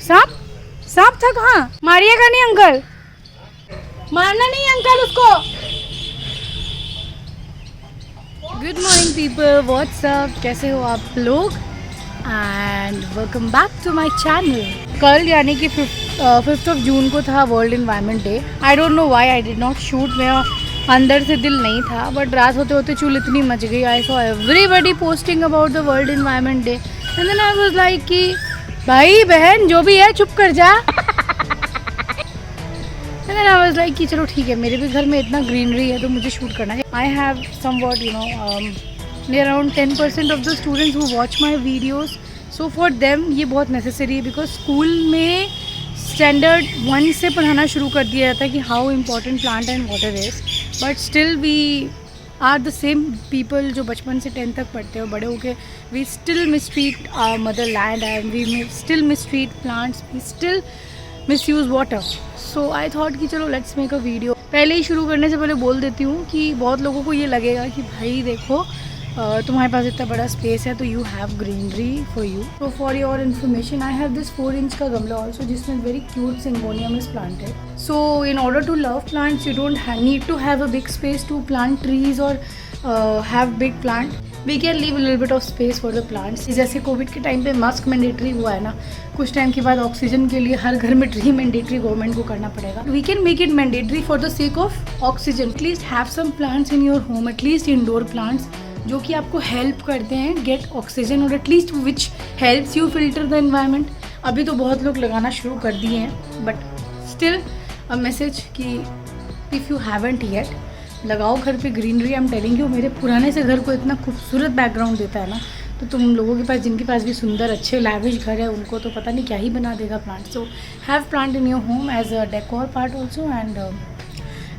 सांप सांप था कहाँ? मारिएगा नहीं अंकल, मारना नहीं अंकल उसको। गुड मॉर्निंग पीपल, व्हाट्सअप, कैसे हो आप लोग? And welcome back to my channel. कल यानी कि 5th of June को था world environment day. I don't know why I did not shoot, मेरा अंदर से दिल नहीं था, बट रात होते होते चूल इतनी मच गई। I saw everybody posting about the world environment day and then I was like कि भाई बहन जो भी है चुप कर जा। And then I was like कि चलो ठीक है, मेरे भी घर में इतना ग्रीनरी है तो मुझे शूट करना है। I have somewhat near around 10% of the students who watch my videos, so for them ये बहुत necessary है, because स्कूल में स्टैंडर्ड 1 से पढ़ाना शुरू कर दिया जाता है कि how important plant and water is, but still we are the same people जो बचपन से 10th तक पढ़ते हो, बड़े होके we still mistreat our motherland and we still mistreat plants, we still misuse water. So I thought कि चलो लेट्स मेक अ वीडियो। पहले ही शुरू करने से पहले बोल देती हूँ कि बहुत लोगों को ये लगेगा कि भाई देखो तुम्हारे पास इतना बड़ा स्पेस है तो you have greenery for you. तो for your information I have this 4 inch का गमला ऑल्सो जिसमें very cute syngonium is planted. So in order to love plants you don't need to have a big space to plant trees or have big plant, we can leave a little bit of space for the plants. जैसे Covid के time पे mask mandatory हुआ है ना, कुछ time के बाद oxygen के लिए हर घर में ट्री मैंडेटरी गवर्नमेंट को करना पड़ेगा। We can make it mandatory for the sake of oxygen. At least have some plants in your home, at least indoor plants जो कि आपको हेल्प करते हैं गेट ऑक्सीजन और at least which helps you filter the environment. अभी तो बहुत लोग लगाना शुरू कर दिए हैं, बट स्टिल अ मैसेज कि इफ़ यू हैवंट येट, लगाओ घर पे greenery. I am telling you, मेरे पुराने से घर को इतना खूबसूरत बैकग्राउंड देता है ना, तो तुम लोगों के पास जिनके पास भी सुंदर अच्छे लैविश घर है उनको तो पता नहीं क्या ही बना देगा plant. So have plant in your home as a decor part also and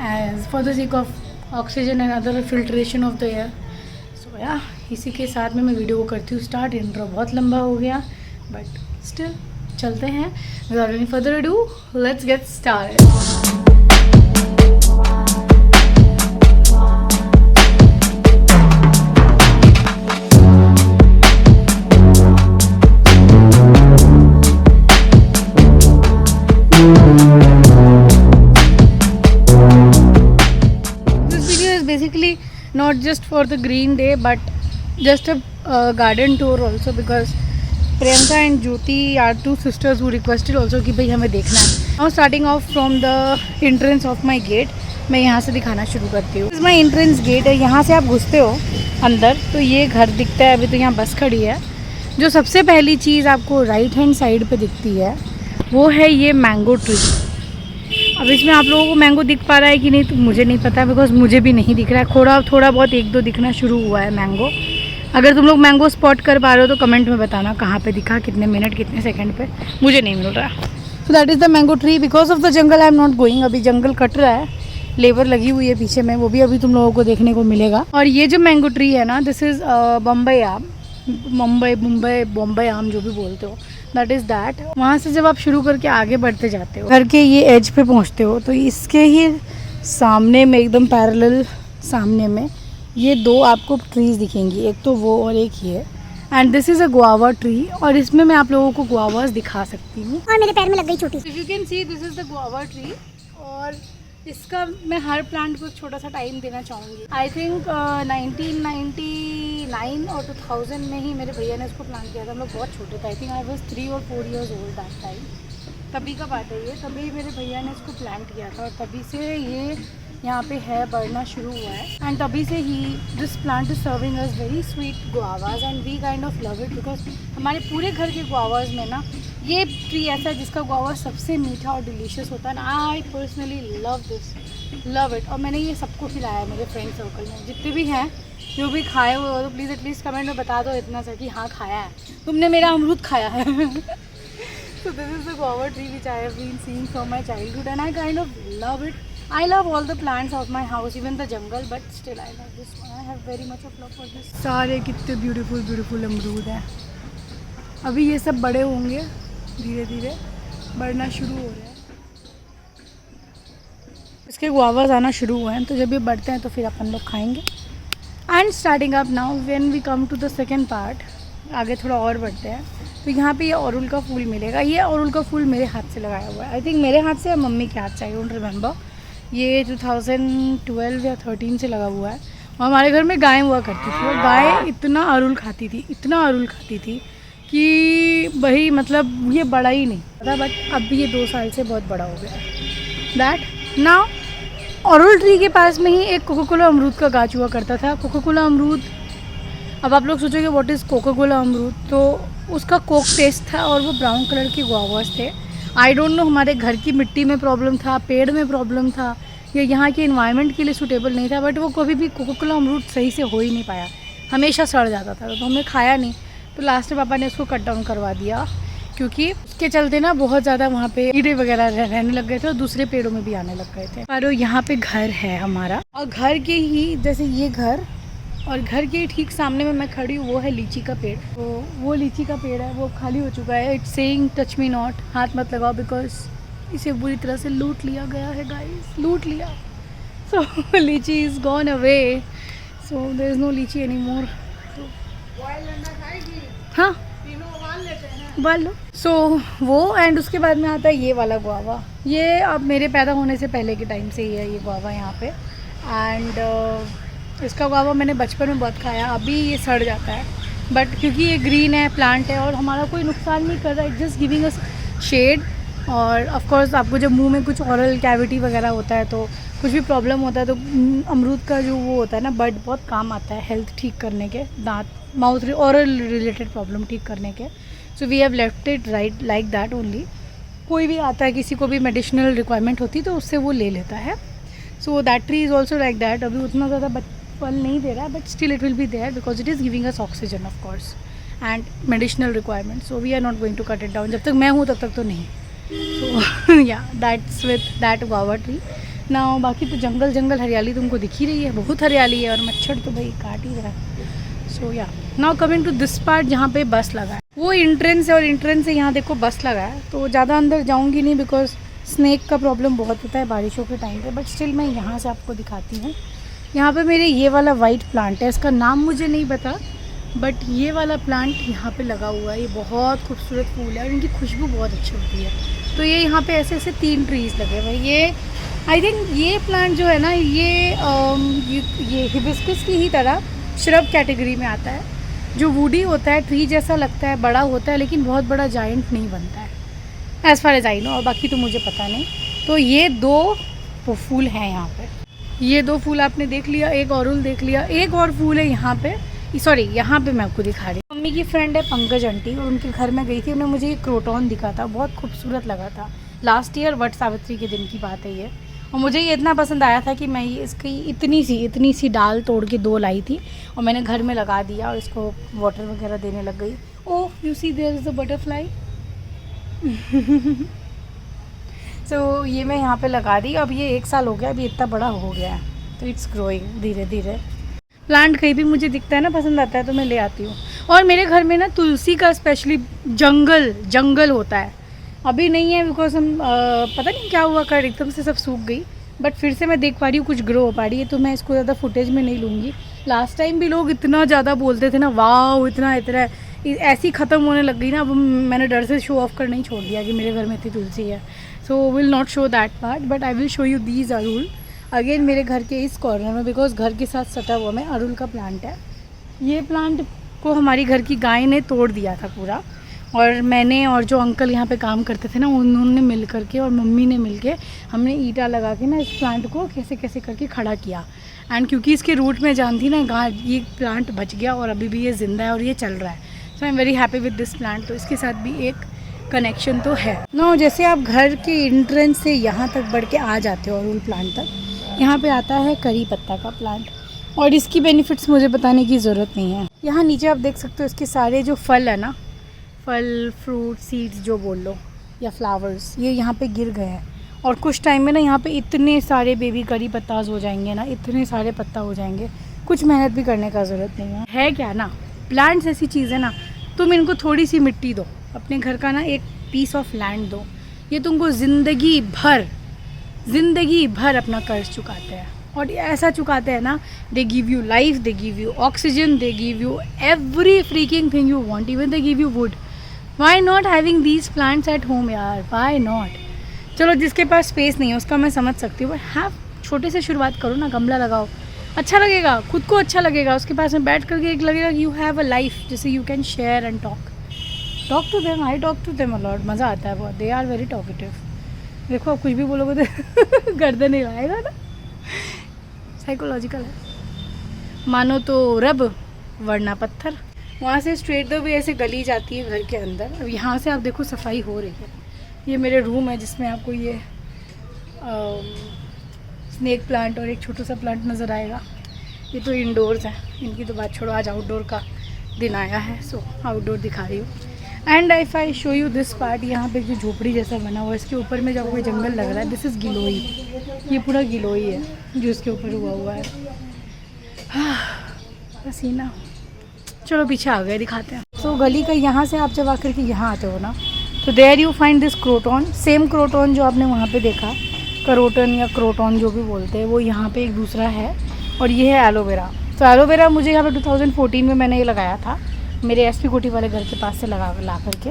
as for the sake of oxygen and other filtration of the air. या इसी के साथ में मैं वीडियो को करती हूँ स्टार्ट। इंट्रो बहुत लंबा हो गया बट स्टिल चलते हैं। Without any further ado let's get started. Basically not just for the green day but just a garden tour also, because Priyanka and Jyoti are 2 sisters who requested also कि भाई हमें देखना है। Now starting off from the entrance of my gate, मैं यहाँ से दिखाना शुरू करती हूँ। my entrance gate है, यहाँ से आप घुसते हो अंदर तो ये घर दिखता है। अभी तो यहाँ बस खड़ी है। जो सबसे पहली चीज़ आपको राइट हैंड साइड पे दिखती है वो है ये मैंगो ट्री। अब इसमें आप लोगों को मैंगो दिख पा रहा है कि नहीं तो मुझे नहीं पता, बिकॉज मुझे भी नहीं दिख रहा है। थोड़ा बहुत 1-2 दिखना शुरू हुआ है मैंगो। अगर तुम लोग मैंगो स्पॉट कर पा रहे हो तो कमेंट में बताना कहाँ पे दिखा, कितने मिनट कितने सेकंड पे, मुझे नहीं मिल रहा। So that is the mango tree. Because of the jungle I am not going. अभी जंगल कट रहा है, लेबर लगी हुई है पीछे में, वो भी अभी तुम लोगों को देखने को मिलेगा। और ये जो मैंगो ट्री है ना, दिस इज़ बम्बई आम, बम्बई आम जो भी बोलते हो, दैट इज़ दैट। वहाँ से जब आप शुरू करके आगे बढ़ते जाते हो, घर के ये एज पे पहुँचते हो तो इसके ही सामने में एकदम पैरेलल सामने में ये 2 आपको ट्रीज़ दिखेंगी, एक तो वो और एक ये। And this is a guava tree और इसमें मैं आप लोगों को गुआवास दिखा सकती हूँ। और मेरे पैर में लग गई छोटी। You can see this is the guava tree और इसका मैं हर प्लांट को छोटा सा टाइम देना चाहूँगी। आई थिंक 1999 और 2000 में ही मेरे भैया ने इसको प्लांट किया था। हम लोग बहुत छोटे थे, I think I was 3 or 4 years old that time. तभी का बात है ये, तभी मेरे भैया ने इसको प्लांट किया था और तभी से ये यहाँ पे है, बढ़ना शुरू हुआ है। एंड तभी से ही this plant is serving us very sweet guavas and we kind of love it, because हमारे पूरे घर के गुआवाज में ना ये ट्री ऐसा है जिसका गुआवा सबसे मीठा और डिलीशियस होता है ना। I personally love it. और मैंने ये सबको खिलाया है, मेरे फ्रेंड सर्कल में जितने भी हैं जो भी खाए हुए हो तो प्लीज़ एटलीस्ट कमेंट में बता दो इतना सा कि हाँ खाया है, तुमने मेरा अमरूद खाया है। So this is the guava tree which I have been seeing from my childhood and I kind of love it. I love all the plants of my house, even the jungle, but still I love this one. I have very much of love for this. सारे कितने beautiful अमरूद हैं। अभी ये सब बड़े होंगे, धीरे धीरे बढ़ना शुरू हो रहे हैं। इसके गुआवाज आना शुरू हुए हैं तो जब ये बढ़ते हैं तो फिर अपन लोग खाएंगे। And starting up now when we come to the second part, आगे थोड़ा और बढ़ते हैं तो यहाँ पे ये अड़हुल का फूल मिलेगा। ये अड़हुल का फूल मेरे हाथ से लगाया हुआ है, आई थिंक मेरे हाथ से या मम्मी के हाथ से, आई डोंट रिमेंबर। ये 2012 या 13 से लगा हुआ है। और हमारे घर में गाय हुआ करती थी, और गाय इतना अड़हुल खाती थी, इतना अड़हुल खाती थी कि भाई मतलब ये बड़ा ही नहीं था, बट अब ये 2 साल से बहुत बड़ा हो गया है। दैट नाउ अड़हुल ट्री के पास में ही एक कोका कोला अमरूद का गाछ हुआ करता था। कोका कोला अमरूद, अब आप लोग सोचोगे व्हाट इज़ कोका कोला अमरूद, तो उसका कोक टेस्ट था और वो ब्राउन कलर के गुआवास थे। आई डोंट नो हमारे घर की मिट्टी में प्रॉब्लम था, पेड़ में प्रॉब्लम था, या यहाँ के इन्वायरमेंट के लिए सूटेबल नहीं था, बट वो कभी भी कोका कोला अमरूद सही से हो ही नहीं पाया, हमेशा सड़ जाता था। तो हमने खाया नहीं, तो लास्ट में पापा ने उसको कट डाउन करवा दिया, क्योंकि उसके चलते ना बहुत ज़्यादा वहाँ पे कीड़े वगैरह रहने लग गए थे और दूसरे पेड़ों में भी आने लग गए थे। पर यहाँ पे घर है हमारा, और घर के ही जैसे ये घर, और घर के ठीक सामने में मैं खड़ी हूँ, वो है लीची का पेड़। तो वो लीची का पेड़ है, वो खाली हो चुका है। It's saying touch me not, हाथ मत लगाओ, बिकॉज इसे बुरी तरह से लूट लिया गया है गाइस, लूट लिया। So lychee is gone away, so there is no lychee any more. हाँ उबाल लो। सो वो एंड उसके बाद में आता है ये वाला गुआवा। ये अब मेरे पैदा होने से पहले के टाइम से ही है ये गुआवा यहाँ पे। एंड इसका गुआवा मैंने बचपन में बहुत खाया, अभी ये सड़ जाता है, बट क्योंकि ये ग्रीन है, प्लांट है और हमारा कोई नुकसान नहीं कर रहा है, जस्ट गिविंग अस शेड। और ऑफ कोर्स आपको जब मुंह में कुछ ऑरल कैविटी वगैरह होता है, तो कुछ भी प्रॉब्लम होता है, तो अमरूद का जो वो होता है ना बड, बहुत काम आता है हेल्थ ठीक करने के, दांत माउथ ऑरल रिलेटेड प्रॉब्लम ठीक करने के। So we have left it right like that only. कोई भी आता है, किसी को भी मेडिसिनल रिक्वायरमेंट होती है तो उससे वो ले लेता है। So that tree is also like that. अभी उतना ज़्यादा फल नहीं दे रहा है, but still it will be there because it is giving us oxygen of course and medicinal requirement. So we are not going to cut it down, जब तक मैं हूँ तब तक तो नहीं। सो या that's with that guava tree. ना बाकी तो जंगल जंगल हरियाली तुमको दिख ही रही है, बहुत हरियाली है, और मच्छर तो भाई काट ही रहा है। So yeah now coming to this part जहाँ पे बस लगा है, वो एंट्रेंस है, और एंट्रेंस से यहाँ देखो बस लगा है। तो ज़्यादा अंदर जाऊँगी नहीं बिकॉज स्नेक का प्रॉब्लम बहुत होता है बारिशों के टाइम पे, बट स्टिल मैं यहाँ से आपको दिखाती हूँ। यहाँ पे मेरे ये वाला वाइट प्लांट है, इसका नाम मुझे नहीं पता, बट ये वाला प्लांट यहाँ पे लगा हुआ है। ये बहुत खूबसूरत फूल है और इनकी खुशबू बहुत अच्छी होती है। तो ये यहाँ पे ऐसे ऐसे 3 ट्रीज़ लगे हुए हैं। ये आई थिंक ये प्लांट जो है ना, ये हिबिस्कस की ही तरह श्रब कैटेगरी में आता है, जो वुडी होता है, ट्री जैसा लगता है, बड़ा होता है, लेकिन बहुत बड़ा जायंट नहीं बनता है as far as I know, और बाकी तो मुझे पता नहीं। तो ये 2 फूल हैं यहाँ पे, ये 2 फूल आपने देख लिया, एक अड़हुल देख लिया, एक और फूल है यहाँ पे, सॉरी यहाँ पे मैं आपको दिखा रही हूँ। मम्मी की फ्रेंड है पंकज आंटी, और उनके घर में गई थी, उन्हें मुझे ये क्रोटॉन दिखा था, बहुत खूबसूरत लगा था। लास्ट ईयर वट सावित्री के दिन की बात है ये, और मुझे ये इतना पसंद आया था कि मैं ये इसकी इतनी सी डाल तोड़ के 2 लाई थी, और मैंने घर में लगा दिया और इसको वाटर वगैरह देने लग गई। Oh you see there is a butterfly. So ये मैं यहाँ पे लगा दी, अब ये 1 साल हो गया, अभी इतना बड़ा हो गया है, तो इट्स ग्रोइंग धीरे धीरे। प्लांट कहीं भी मुझे दिखता है ना, पसंद आता है, तो मैं ले आती हूँ। और मेरे घर में ना तुलसी का स्पेशली जंगल होता है, अभी नहीं है बिकॉज हम पता नहीं क्या हुआ कर एकदम से सब सूख गई, बट फिर से मैं देख पा रही हूँ कुछ ग्रो हो पा रही है, तो मैं इसको ज़्यादा फुटेज में नहीं लूँगी। लास्ट टाइम भी लोग इतना ज़्यादा बोलते थे ना, वाह इतना ऐसी ख़त्म होने लग गई ना, अब मैंने डर से शो ऑफ करना ही छोड़ दिया कि मेरे घर में इतनी तुलसी है। So will not show that part, but I will show you these अड़हुल अगेन मेरे घर के इस कॉर्नर में, बिकॉज घर के साथ सटा हुआ में अड़हुल का प्लांट है। ये प्लांट को हमारी घर की गाय ने तोड़ दिया था पूरा, और मैंने और जो अंकल यहाँ पे काम करते थे ना, उन्होंने मिल करके और मम्मी ने मिल के हमने ईंटा लगा के ना इस प्लांट को कैसे कैसे करके खड़ा किया। एंड क्योंकि इसके रूट में जान थी ना गाय, ये प्लांट बच गया और अभी भी ये ज़िंदा है और ये चल रहा है। So I am very happy with this plant. तो इसके साथ भी एक कनेक्शन तो है ना। जैसे आप घर के एंट्रेंस से यहाँ तक बढ़ के आ जाते हो अड़हुल प्लांट तक, यहाँ पे आता है करी पत्ता का प्लांट, और इसकी बेनिफिट्स मुझे बताने की ज़रूरत नहीं है। यहाँ नीचे आप देख सकते हो इसके सारे जो फल है ना, फल फ्रूट सीड्स जो बोल लो या फ्लावर्स, ये यहाँ पे गिर गए हैं, और कुछ टाइम में ना यहाँ पे इतने सारे बेबी करी पत्ताज हो जाएंगे ना, इतने सारे पत्ता हो जाएंगे, कुछ मेहनत भी करने का ज़रूरत नहीं है क्या ना। प्लांट्स ऐसी चीज़ है ना, तुम इनको थोड़ी सी मिट्टी दो, अपने घर का ना एक पीस ऑफ लैंड दो, ये तुमको ज़िंदगी भर अपना कर्ज चुकाते हैं। और ऐसा चुकाते हैं ना, they give you life, they give you oxygen, they give you every freaking thing you want, even they give you wood. Why not having these plants at home यार, वाई नॉट। चलो जिसके पास स्पेस नहीं है उसका मैं समझ सकती हूँ, बट हाँ छोटे से शुरुआत करो ना, गमला लगाओ, अच्छा लगेगा, खुद को अच्छा लगेगा, उसके पास में बैठ करके एक लगेगा कि यू हैव अ लाइफ, जैसे you can share and talk to them. I talk to them a lot, मज़ा आता है बहुत, दे आर वेरी टॉकेटिव। देखो आप कुछ भी बोलोगे तो गर्दन नहीं लाएगा ना, साइकोलॉजिकल है। मानो तो रब वरना पत्थर। वहाँ से स्ट्रेट द वे ऐसे गली जाती है घर के अंदर। अब यहाँ से आप देखो सफाई हो रही है। ये मेरे रूम है जिसमें आपको ये स्नेक प्लांट और एक छोटा सा प्लांट नज़र आएगा। ये तो इंडोर्स है, इनकी तो बात छोड़ो, आज आउटडोर का दिन आया है, सो आउटडोर दिखा रही हूँ। And if I show you this part, यहाँ पे जो झोपड़ी जैसा बना हुआ है, इसके ऊपर में जब कोई जंगल लग रहा है, दिस इज़ गिलोई। ये पूरा गिलोई है जो इसके ऊपर हुआ है। पसीना। चलो पीछे आ गए, दिखाते हैं। तो गली का यहाँ से आप जब आकर के यहाँ आते हो ना, तो there you find this croton, same croton जो आपने वहाँ पे देखा, करोटन या क्रोटॉन जो भी बोलते हैं, वो यहाँ पे एक दूसरा है। और ये है एलोवेरा। तो एलोवेरा मुझे यहाँ पे 2014 में मैंने ये लगाया था, मेरे एसपी कोटी वाले घर के पास से ला करके,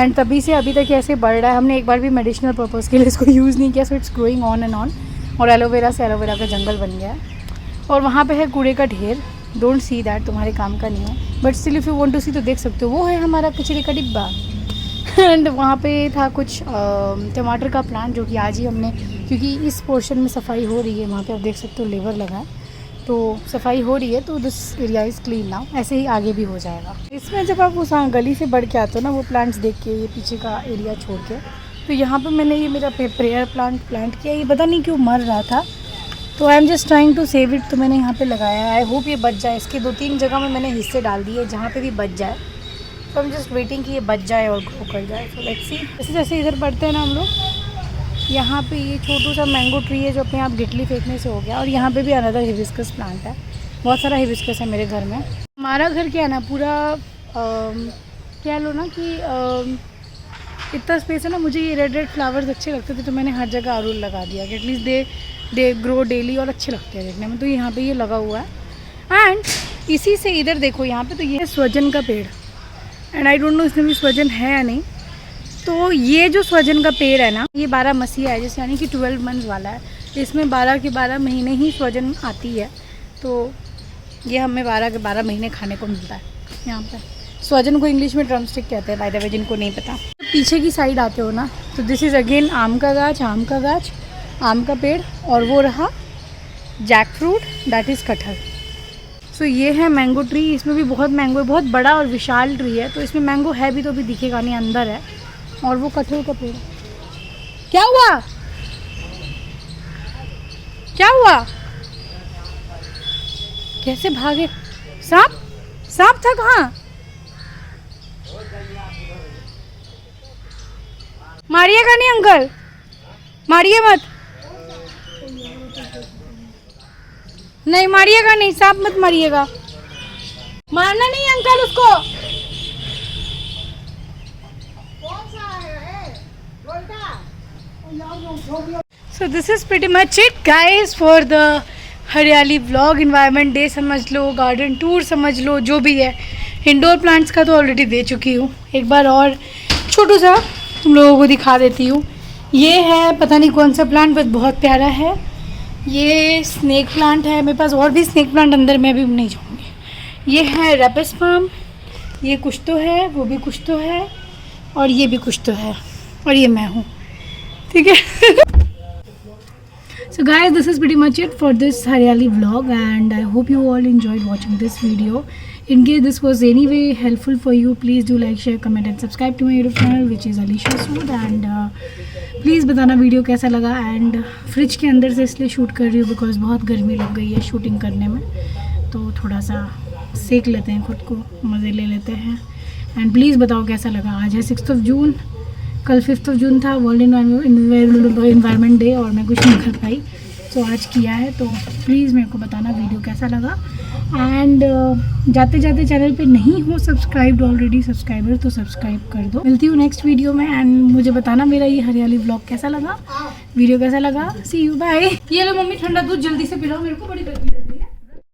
एंड तभी से अभी तक ऐसे बढ़ रहा है। हमने एक बार भी मेडिसिनल पर्पज़ के लिए इसको यूज़ नहीं किया, so it's growing on and on. और एलोवेरा से एलोवेरा का जंगल बन गया है। और वहाँ पे है कूड़े का ढेर, डोंट सी दैट, तुम्हारे काम का नहीं है, but still if you want to see तो देख सकते हो। वो है हमारा कचरे का डिब्बा। एंड वहाँ पे था कुछ टमाटर का प्लांट, जो कि आज ही हमने, क्योंकि इस पोर्शन में सफाई हो रही है, वहाँ पे आप देख सकते हो लेबर लगा है, तो सफाई हो रही है, तो this area is clean now. ऐसे ही आगे भी हो जाएगा। इसमें जब आप उस गली से बढ़ के आते हो ना, वो प्लांट्स देख के, ये पीछे का एरिया छोड़ के, तो यहाँ पे मैंने ये मेरा प्रेयर प्लांट किया। ये पता नहीं क्यों मर रहा था, तो I am just trying to save it, तो मैंने यहाँ पे लगाया है। आई होप ये बच जाए। इसके 2-3 जगह में मैंने हिस्से डाल दिए जहाँ पे भी बच जाए, तो आई एम जस्ट वेटिंग कि ये बच जाए और ग्रो कर जाए। तो लेट्स सी। जैसे जैसे इधर बढ़ते हैं ना हम लोग, यहाँ पे ये छोटू सा मैंगो ट्री है जो अपने आप गिटली फेंकने से हो गया। और यहाँ पे भी अनदर हिबिस्कस प्लांट है, बहुत सारा हिबिस्कस है मेरे घर में। हमारा घर क्या है ना, पूरा क्या लो ना कि इतना स्पेस है ना, मुझे ये रेड फ्लावर्स अच्छे लगते थे, तो मैंने हर जगह अरुल लगा दिया कि एटलीस्ट दे ग्रो डेली और अच्छे लगते हैं देखने में। तो यहाँ पे ये लगा हुआ है। एंड इसी से इधर देखो, यहाँ पे तो ये है स्वजन का पेड़, एंड आई डोंट नो इसमें भी स्वजन है या नहीं। तो ये जो स्वजन का पेड़ है ना, ये 12 मसीहा है, जैसे यानी कि 12 मंथ्स वाला है। इसमें 12 के 12 महीने ही स्वजन आती है, तो ये हमें 12 के 12 महीने खाने को मिलता है यहाँ पे। स्वजन को इंग्लिश में ड्रमस्टिक कहते हैं, बाय द वे, जिनको नहीं पता। तो पीछे की साइड आते हो ना, तो दिस इज़ अगेन आम का गाछ, आम का पेड़। और वो रहा जैक फ्रूट, दैट इज़ कटहल। सो ये है मैंगो ट्री। इसमें भी बहुत मैंगो है, बहुत बड़ा और विशाल ट्री है, तो इसमें मैंगो है भी तो भी दिखेगा नहीं, अंदर है। और वो कटहल का पेड़। क्या हुआ, क्या हुआ, कैसे भागे? सांप था कहाँ? मारिएगा नहीं अंकल, मारिए मत, नहीं मारिएगा नहीं, सांप मत मारिएगा, मारना नहीं अंकल उसको। So this is pretty much it guys for the हरियाली व्लॉग। इन्वायरमेंट डे समझ लो, गार्डन टूर समझ लो, जो भी है। इंडोर प्लांट्स का तो ऑलरेडी दे चुकी हूँ, एक बार और छोटू सा तुम लोगों को दिखा देती हूँ। ये है पता नहीं कौन सा प्लांट, बस बहुत प्यारा है। ये स्नेक प्लांट है, मेरे पास और भी स्नेक प्लांट अंदर में भी नहीं जाऊँगी। ये है रेपिस पाम, ये कुछ तो है, वो भी कुछ तो है, और ये भी कुछ तो है, और ये मैं हूँ, ठीक है। So guys, this is pretty much it for this Haryali vlog, and I hope you all enjoyed watching this video. In case this was anyway helpful for you, please do like, share, comment and subscribe to my YouTube channel which is Alisha Sood, and please बताना video कैसा लगा। And fridge के अंदर से इसलिए shoot कर रही हूँ बिकॉज बहुत गर्मी लग गई है शूटिंग करने में, तो थोड़ा सा सेक लेते हैं खुद को, मज़े ले लेते हैं। एंड प्लीज़ बताओ कैसा लगा। आज है 6 जून, कल 5 जून था वर्ल्ड इन्वायरमेंट डे, और मैं कुछ नहीं कर पाई, तो आज किया है। तो प्लीज़ मेरे को बताना वीडियो कैसा लगा। एंड जाते जाते चैनल पे नहीं हो सब्सक्राइब्ड ऑलरेडी सब्सक्राइबर, तो सब्सक्राइब कर दो। मिलती हूँ नेक्स्ट वीडियो में, एंड मुझे बताना मेरा ये हरियाली व्लॉग कैसा लगा, वीडियो कैसा लगा। सी यू, बाय। ये लो मम्मी ठंडा दूध जल्दी से पिलाओ, मेरे को बड़ी गर्मी लग रही है।